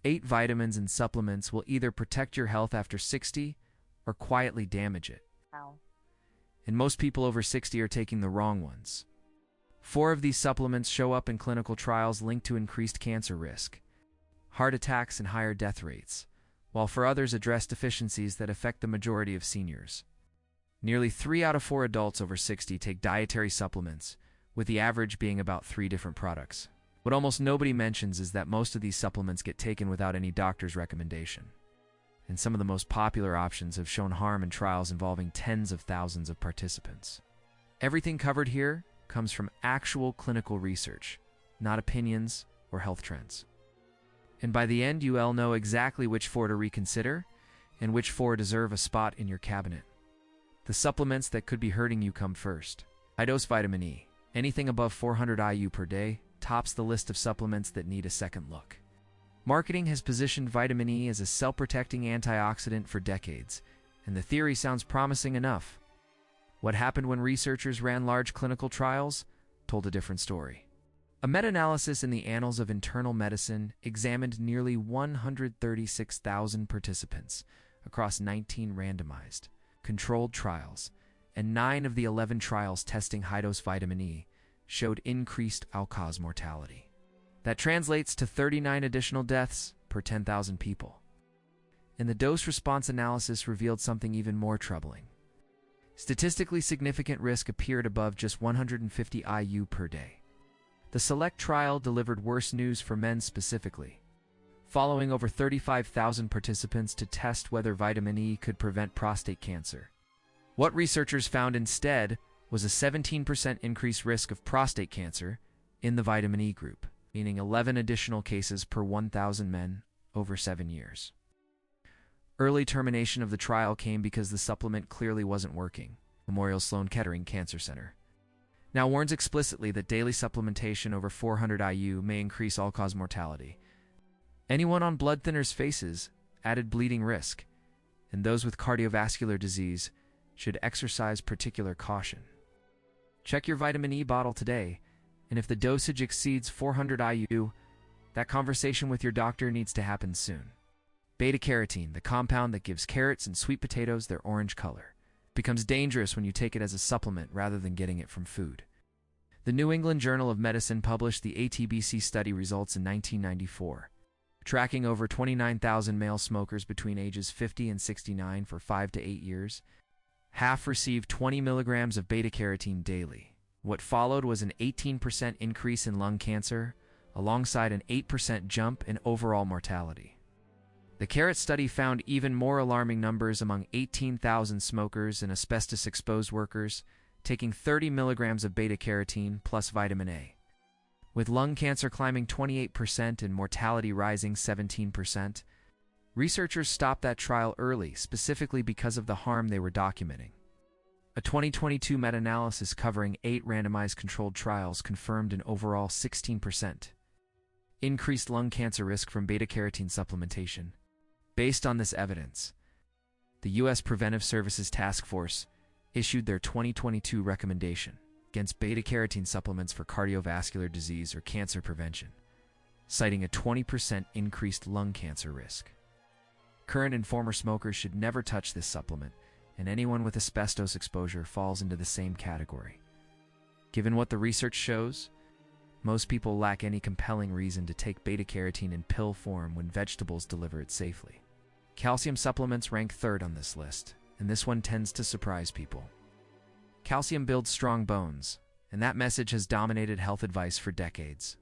8 vitamins and supplements will either protect your health after 60 or quietly damage it. Wow. And most people over 60 are taking the wrong ones. 4 of these supplements show up in clinical trials linked to increased cancer risk, heart attacks, and higher death rates, while 4 others address deficiencies that affect the majority of seniors. Nearly 3 out of 4 adults over 60 take dietary supplements, with the average being about 3 different products. What almost nobody mentions is that most of these supplements get taken without any doctor's recommendation. And some of the most popular options have shown harm in trials involving tens of thousands of participants. Everything covered here comes from actual clinical research, not opinions or health trends. And by the end, you'll know exactly which 4 to reconsider and which 4 deserve a spot in your cabinet. The supplements that could be hurting you come first. High-dose vitamin E. Anything above 400 IU per day tops the list of supplements that need a second look. Marketing has positioned vitamin E as a cell-protecting antioxidant for decades, and the theory sounds promising enough. What happened when researchers ran large clinical trials told a different story. A meta-analysis in the Annals of Internal Medicine examined nearly 136,000 participants across 19 randomized, controlled trials, and 9 of the 11 trials testing high-dose vitamin E showed increased all-cause mortality. That translates to 39 additional deaths per 10,000 people. And the dose-response analysis revealed something even more troubling. Statistically significant risk appeared above just 150 IU per day. The SELECT trial delivered worse news for men specifically, following over 35,000 participants to test whether vitamin E could prevent prostate cancer. What researchers found instead was a 17% increased risk of prostate cancer in the vitamin E group, meaning 11 additional cases per 1,000 men over 7 years. Early termination of the trial came because the supplement clearly wasn't working. Memorial Sloan Kettering Cancer Center now warns explicitly that daily supplementation over 400 IU may increase all-cause mortality. Anyone on blood thinners faces added bleeding risk, and those with cardiovascular disease should exercise particular caution. Check your vitamin E bottle today, and if the dosage exceeds 400 IU, that conversation with your doctor needs to happen soon. Beta-carotene, the compound that gives carrots and sweet potatoes their orange color, becomes dangerous when you take it as a supplement rather than getting it from food. The New England Journal of Medicine published the ATBC study results in 1994, tracking over 29,000 male smokers between ages 50 and 69 for 5 to 8 years. Half received 20 milligrams of beta-carotene daily. What followed was an 18% increase in lung cancer, alongside an 8% jump in overall mortality. The carrot study found even more alarming numbers among 18,000 smokers and asbestos-exposed workers taking 30 milligrams of beta-carotene plus vitamin A, with lung cancer climbing 28% and mortality rising 17%. Researchers stopped that trial early, specifically because of the harm they were documenting. A 2022 meta-analysis covering 8 randomized controlled trials confirmed an overall 16% increased lung cancer risk from beta-carotene supplementation. Based on this evidence, the U.S. Preventive Services Task Force issued their 2022 recommendation against beta-carotene supplements for cardiovascular disease or cancer prevention, citing a 20% increased lung cancer risk. Current and former smokers should never touch this supplement, and anyone with asbestos exposure falls into the same category. Given what the research shows, most people lack any compelling reason to take beta-carotene in pill form when vegetables deliver it safely. Calcium supplements rank 3rd on this list, and this one tends to surprise people. Calcium builds strong bones, and that message has dominated health advice for decades.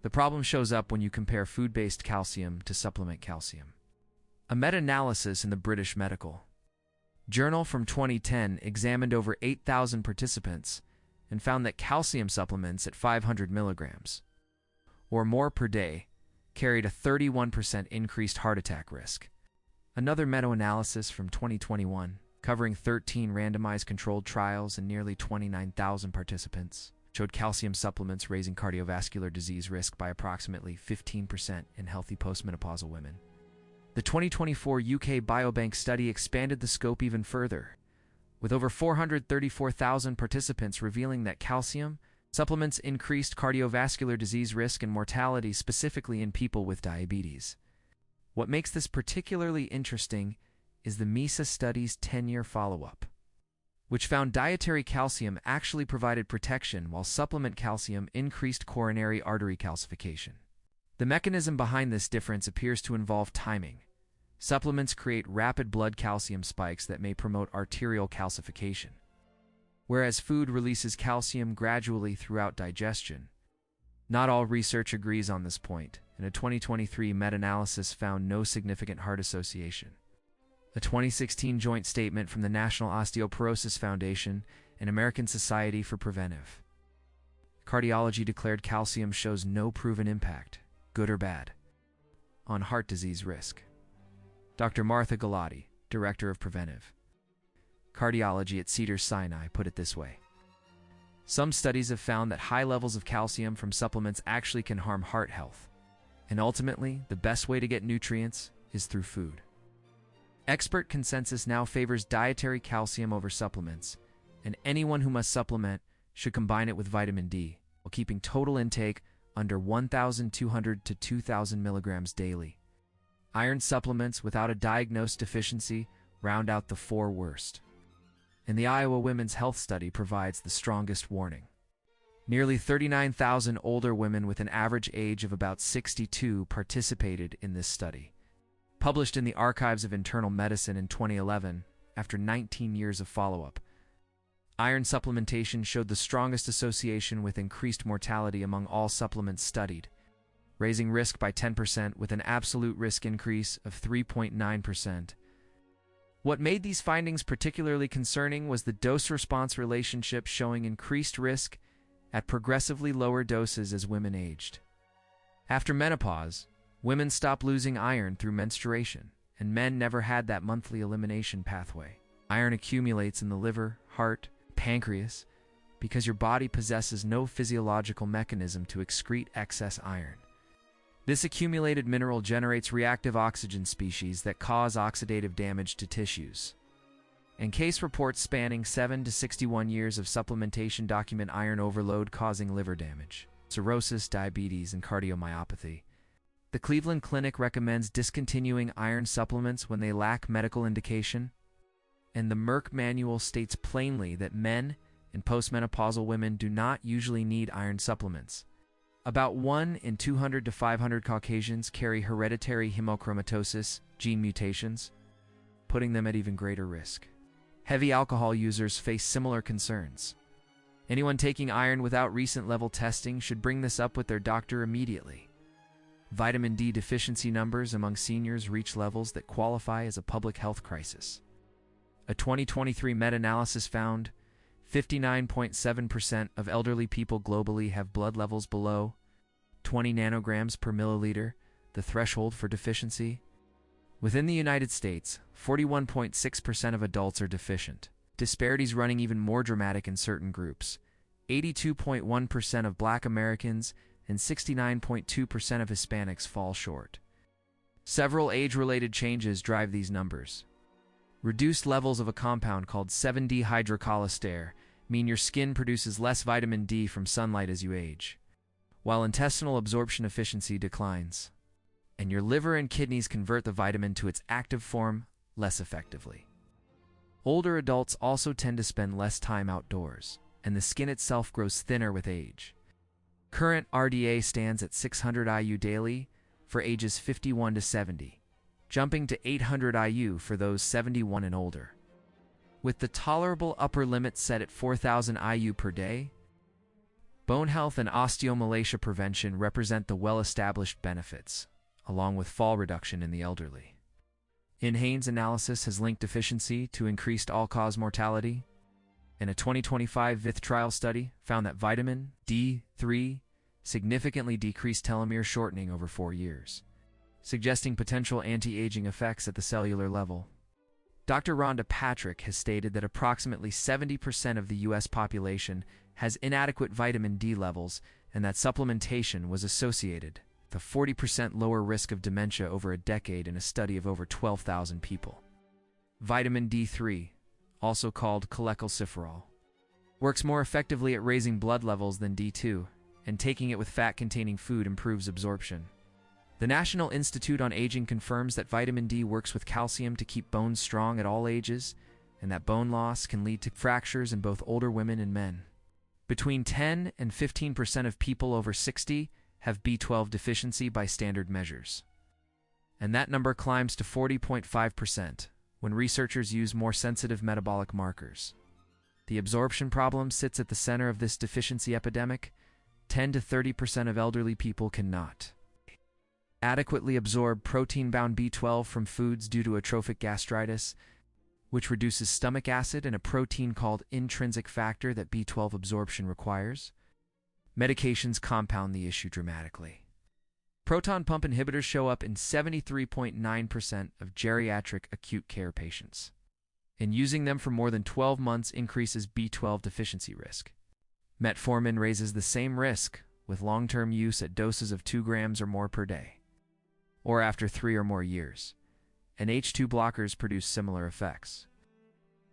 The problem shows up when you compare food-based calcium to supplement calcium. A meta-analysis in the British Medical Journal from 2010 examined over 8,000 participants and found that calcium supplements at 500 milligrams or more per day carried a 31% increased heart attack risk. Another meta-analysis from 2021, covering 13 randomized controlled trials and nearly 29,000 participants, showed calcium supplements raising cardiovascular disease risk by approximately 15% in healthy postmenopausal women. The 2024 UK Biobank study expanded the scope even further, with over 434,000 participants revealing that calcium supplements increased cardiovascular disease risk and mortality specifically in people with diabetes. What makes this particularly interesting is the MESA study's 10-year follow-up, which found dietary calcium actually provided protection while supplement calcium increased coronary artery calcification. The mechanism behind this difference appears to involve timing. Supplements create rapid blood calcium spikes that may promote arterial calcification, whereas food releases calcium gradually throughout digestion. Not all research agrees on this point, and a 2023 meta-analysis found no significant heart association. A 2016 joint statement from the National Osteoporosis Foundation and American Society for Preventive Cardiology declared calcium shows no proven impact, good or bad, on heart disease risk. Dr. Martha Galati, Director of Preventive Cardiology at Cedars-Sinai, put it this way. Some studies have found that high levels of calcium from supplements actually can harm heart health, and ultimately, the best way to get nutrients is through food. Expert consensus now favors dietary calcium over supplements, and anyone who must supplement should combine it with vitamin D, while keeping total intake under 1,200 to 2,000 milligrams daily. Iron supplements without a diagnosed deficiency round out the 4 worst. And the Iowa Women's Health Study provides the strongest warning. Nearly 39,000 older women with an average age of about 62 participated in this study. Published in the Archives of Internal Medicine in 2011, after 19 years of follow-up, iron supplementation showed the strongest association with increased mortality among all supplements studied, raising risk by 10% with an absolute risk increase of 3.9%. What made these findings particularly concerning was the dose-response relationship showing increased risk at progressively lower doses as women aged. After menopause, women stop losing iron through menstruation, and men never had that monthly elimination pathway. Iron accumulates in the liver, heart, pancreas, because your body possesses no physiological mechanism to excrete excess iron. This accumulated mineral generates reactive oxygen species that cause oxidative damage to tissues. And case reports spanning 7 to 61 years of supplementation document iron overload causing liver damage, cirrhosis, diabetes, and cardiomyopathy. The Cleveland Clinic recommends discontinuing iron supplements when they lack medical indication, and the Merck manual states plainly that men and postmenopausal women do not usually need iron supplements. About 1 in 200 to 500 Caucasians carry hereditary hemochromatosis gene mutations, putting them at even greater risk. Heavy alcohol users face similar concerns. Anyone taking iron without recent level testing should bring this up with their doctor immediately. Vitamin D deficiency numbers among seniors reach levels that qualify as a public health crisis. A 2023 meta-analysis found 59.7% of elderly people globally have blood levels below 20 nanograms per milliliter, the threshold for deficiency. Within the United States, 41.6% of adults are deficient, disparities running even more dramatic in certain groups. 82.1% of Black Americans and 69.2% of Hispanics fall short. Several age-related changes drive these numbers. Reduced levels of a compound called 7-dehydrocholesterol mean your skin produces less vitamin D from sunlight as you age, while intestinal absorption efficiency declines, and your liver and kidneys convert the vitamin to its active form less effectively. Older adults also tend to spend less time outdoors, and the skin itself grows thinner with age. Current RDA stands at 600 IU daily for ages 51 to 70, jumping to 800 IU for those 71 and older. With the tolerable upper limit set at 4,000 IU per day, bone health and osteomalacia prevention represent the well-established benefits, along with fall reduction in the elderly. Inhane's analysis has linked deficiency to increased all-cause mortality, and a 2025 VITH trial study found that vitamin D3 significantly decreased telomere shortening over 4 years, suggesting potential anti-aging effects at the cellular level. Dr. Rhonda Patrick has stated that approximately 70% of the U.S. population has inadequate vitamin D levels and that supplementation was associated with a 40% lower risk of dementia over a decade in a study of over 12,000 people. Vitamin D3, also called cholecalciferol, works more effectively at raising blood levels than D2, and taking it with fat-containing food improves absorption. The National Institute on Aging confirms that vitamin D works with calcium to keep bones strong at all ages, and that bone loss can lead to fractures in both older women and men. Between 10 and 15% of people over 60 have B12 deficiency by standard measures. And that number climbs to 40.5% when researchers use more sensitive metabolic markers. The absorption problem sits at the center of this deficiency epidemic. 10 to 30% of elderly people cannot adequately absorb protein-bound B12 from foods due to atrophic gastritis, which reduces stomach acid and a protein called intrinsic factor that B12 absorption requires. Medications compound the issue dramatically. Proton pump inhibitors show up in 73.9% of geriatric acute care patients, and using them for more than 12 months increases B12 deficiency risk. Metformin raises the same risk with long-term use at doses of 2 grams or more per day, or after 3 or more years, and H2 blockers produce similar effects.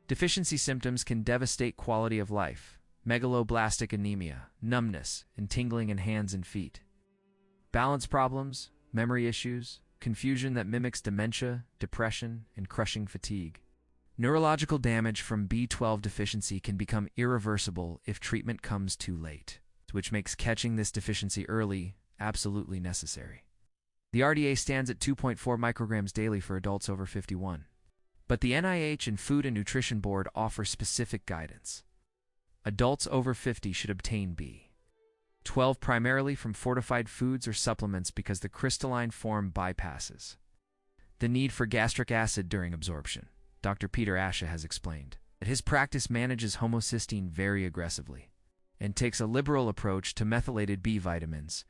Deficiency symptoms can devastate quality of life: megaloblastic anemia, numbness, and tingling in hands and feet. Balance problems, memory issues, confusion that mimics dementia, depression, and crushing fatigue. Neurological damage from B12 deficiency can become irreversible if treatment comes too late, which makes catching this deficiency early absolutely necessary. The RDA stands at 2.4 micrograms daily for adults over 51. But the NIH and Food and Nutrition Board offer specific guidance. Adults over 50 should obtain B12 primarily from fortified foods or supplements because the crystalline form bypasses the need for gastric acid during absorption. Dr. Peter Asha has explained that his practice manages homocysteine very aggressively and takes a liberal approach to methylated B vitamins,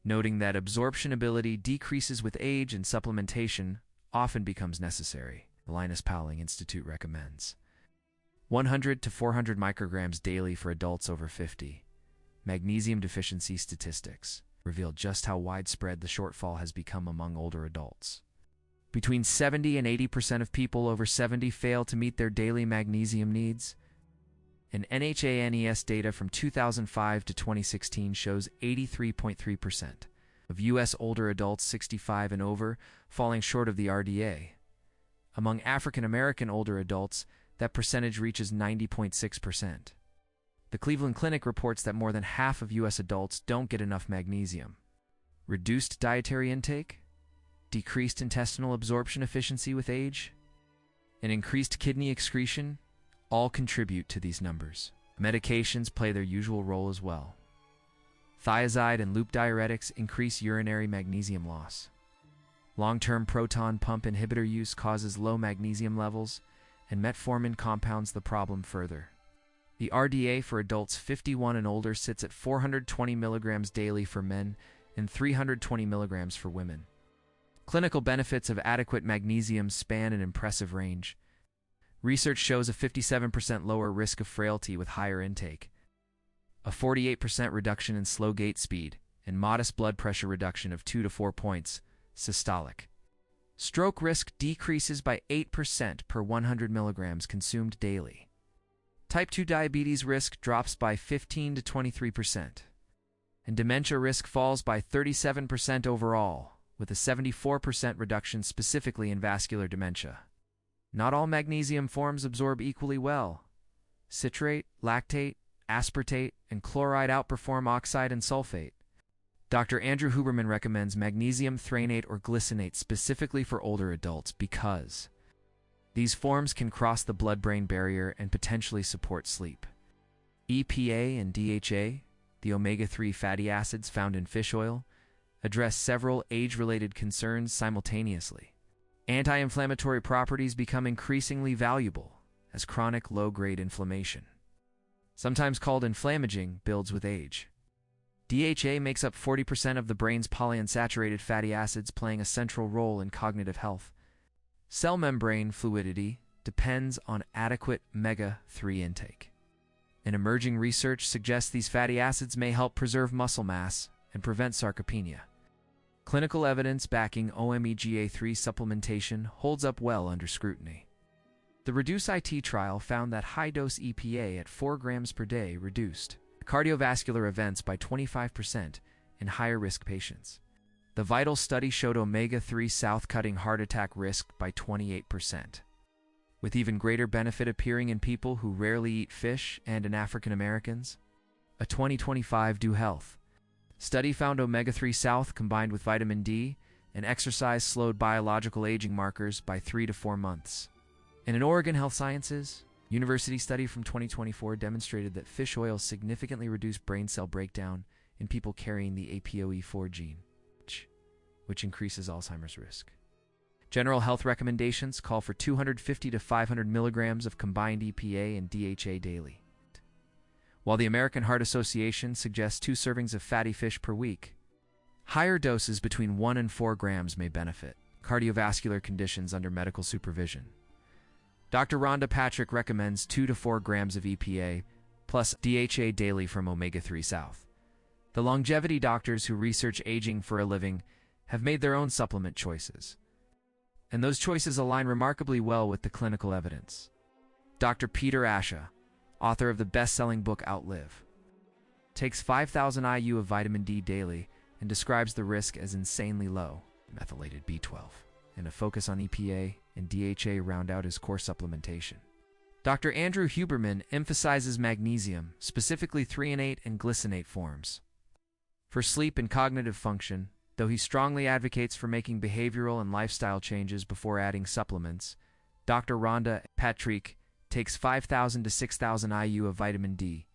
noting that absorption ability decreases with age and supplementation often becomes necessary. The Linus Pauling Institute recommends 100 to 400 micrograms daily for adults over 50. Magnesium deficiency statistics reveal just how widespread the shortfall has become among older adults. Between 70 and 80% of people over 70 fail to meet their daily magnesium needs, and NHANES data from 2005 to 2016 shows 83.3% of U.S. older adults 65 and over falling short of the RDA. Among African American older adults, that percentage reaches 90.6%. The Cleveland Clinic reports that more than half of U.S. adults don't get enough magnesium. Reduced dietary intake, decreased intestinal absorption efficiency with age, and increased kidney excretion all contribute to these numbers. Medications play their usual role as well. Thiazide and loop diuretics increase urinary magnesium loss. Long-term proton pump inhibitor use causes low magnesium levels, and metformin compounds the problem further. The RDA for adults 51 and older sits at 420 milligrams daily for men and 320 milligrams for women. Clinical benefits of adequate magnesium span an impressive range. Research shows a 57% lower risk of frailty with higher intake, a 48% reduction in slow gait speed, and modest blood pressure reduction of 2 to 4 points, systolic. Stroke risk decreases by 8% per 100 milligrams consumed daily. Type 2 diabetes risk drops by 15 to 23%, and dementia risk falls by 37% overall, with a 74% reduction specifically in vascular dementia. Not all magnesium forms absorb equally well. Citrate, lactate, aspartate, and chloride outperform oxide and sulfate. Dr. Andrew Huberman recommends magnesium threonate or glycinate specifically for older adults because these forms can cross the blood-brain barrier and potentially support sleep. EPA and DHA, the omega-3 fatty acids found in fish oil, address several age-related concerns simultaneously. Anti-inflammatory properties become increasingly valuable as chronic low-grade inflammation, sometimes called inflammaging, builds with age. DHA makes up 40% of the brain's polyunsaturated fatty acids, playing a central role in cognitive health. Cell membrane fluidity depends on adequate omega-3 intake. And emerging research suggests these fatty acids may help preserve muscle mass and prevent sarcopenia. Clinical evidence backing omega-3 supplementation holds up well under scrutiny. The REDUCE-IT trial found that high-dose EPA at 4 grams per day reduced cardiovascular events by 25% in higher-risk patients. The VITAL study showed omega-3 South cutting heart attack risk by 28%, with even greater benefit appearing in people who rarely eat fish and in African Americans. A 2025 Do Health study found omega-3 South combined with vitamin D and exercise slowed biological aging markers by 3 to 4 months. In an Oregon Health Sciences University study from 2024 demonstrated that fish oil significantly reduced brain cell breakdown in people carrying the APOE4 gene, which increases Alzheimer's risk. General health recommendations call for 250 to 500 milligrams of combined EPA and DHA daily, while the American Heart Association suggests 2 servings of fatty fish per week. Higher doses between 1 and 4 grams may benefit cardiovascular conditions under medical supervision. Dr. Rhonda Patrick recommends 2 to 4 grams of EPA plus DHA daily from omega-3 South. The longevity doctors who research aging for a living have made their own supplement choices, and those choices align remarkably well with the clinical evidence. Dr. Peter Asha, author of the best-selling book Outlive, takes 5,000 IU of vitamin D daily and describes the risk as insanely low, methylated B12, and a focus on EPA and DHA round out his core supplementation. Dr. Andrew Huberman emphasizes magnesium, specifically threonate and glycinate forms, for sleep and cognitive function, though he strongly advocates for making behavioral and lifestyle changes before adding supplements. Dr. Rhonda Patrick takes 5,000 to 6,000 IU of vitamin D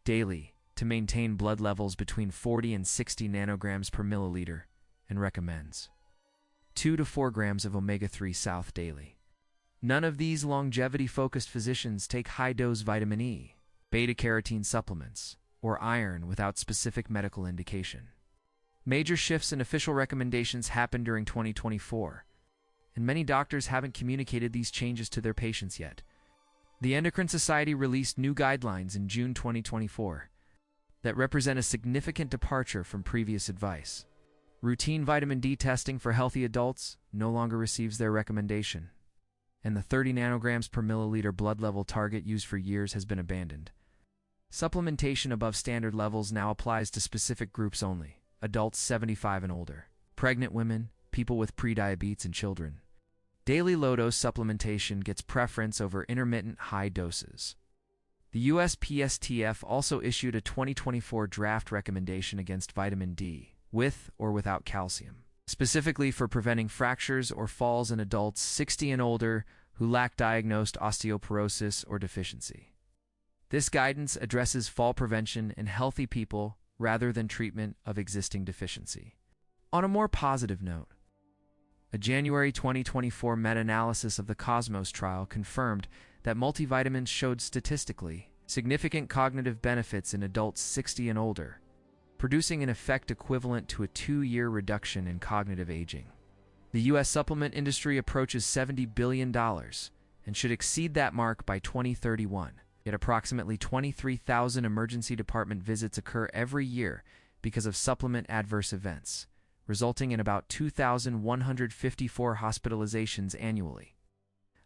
daily to maintain blood levels between 40 and 60 nanograms per milliliter and recommends 2 to 4 grams of omega-3 South daily. None of these longevity-focused physicians take high-dose vitamin E, beta-carotene supplements, or iron without specific medical indication. Major shifts in official recommendations happened during 2024, and many doctors haven't communicated these changes to their patients yet. The Endocrine Society released new guidelines in June 2024 that represent a significant departure from previous advice. Routine vitamin D testing for healthy adults no longer receives their recommendation, and the 30 nanograms per milliliter blood level target used for years has been abandoned. Supplementation above standard levels now applies to specific groups only: adults 75 and older, pregnant women, people with prediabetes, and children. Daily low-dose supplementation gets preference over intermittent high doses. The USPSTF also issued a 2024 draft recommendation against vitamin D, with or without calcium, specifically for preventing fractures or falls in adults 60 and older who lack diagnosed osteoporosis or deficiency. This guidance addresses fall prevention in healthy people rather than treatment of existing deficiency. On a more positive note, a January 2024 meta-analysis of the Cosmos trial confirmed that multivitamins showed statistically significant cognitive benefits in adults 60 and older, producing an effect equivalent to a 2-year reduction in cognitive aging. The U.S. supplement industry approaches $70 billion and should exceed that mark by 2031. Yet approximately 23,000 emergency department visits occur every year because of supplement adverse events, resulting in about 2,154 hospitalizations annually.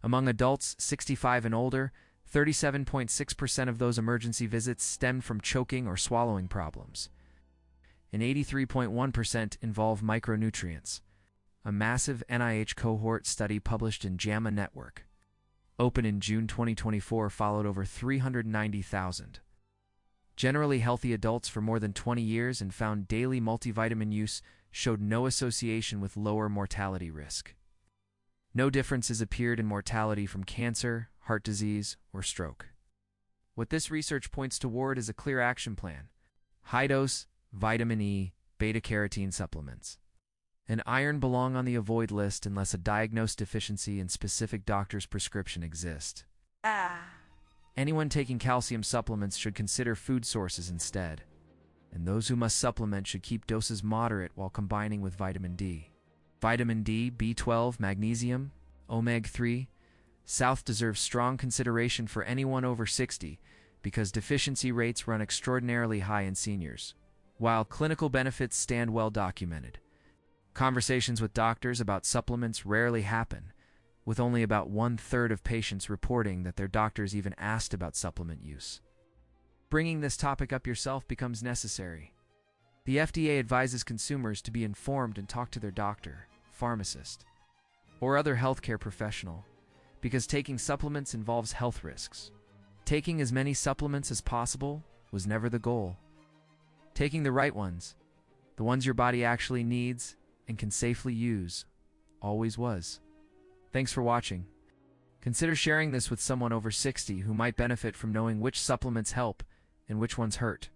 Among adults 65 and older, 37.6% of those emergency visits stemmed from choking or swallowing problems, and 83.1% involve micronutrients. A massive NIH cohort study published in JAMA Network, open in June 2024, followed over 390,000 generally healthy adults for more than 20 years and found daily multivitamin use showed no association with lower mortality risk. No differences appeared in mortality from cancer, heart disease, or stroke. What this research points toward is a clear action plan: high-dose vitamin E, beta-carotene supplements, and iron belong on the avoid list unless a diagnosed deficiency in specific doctor's prescription exists. Anyone taking calcium supplements should consider food sources instead, and those who must supplement should keep doses moderate while combining with vitamin D. Vitamin D, B12, magnesium, omega-3 South deserves strong consideration for anyone over 60 because deficiency rates run extraordinarily high in seniors, while clinical benefits stand well documented. Conversations with doctors about supplements rarely happen, with only about 1/3 of patients reporting that their doctors even asked about supplement use. Bringing this topic up yourself becomes necessary. The FDA advises consumers to be informed and talk to their doctor, pharmacist, or other healthcare professional, because taking supplements involves health risks. Taking as many supplements as possible was never the goal. Taking the right ones, the ones your body actually needs and can safely use, always was. Thanks for watching. Consider sharing this with someone over 60 who might benefit from knowing which supplements help and which ones hurt.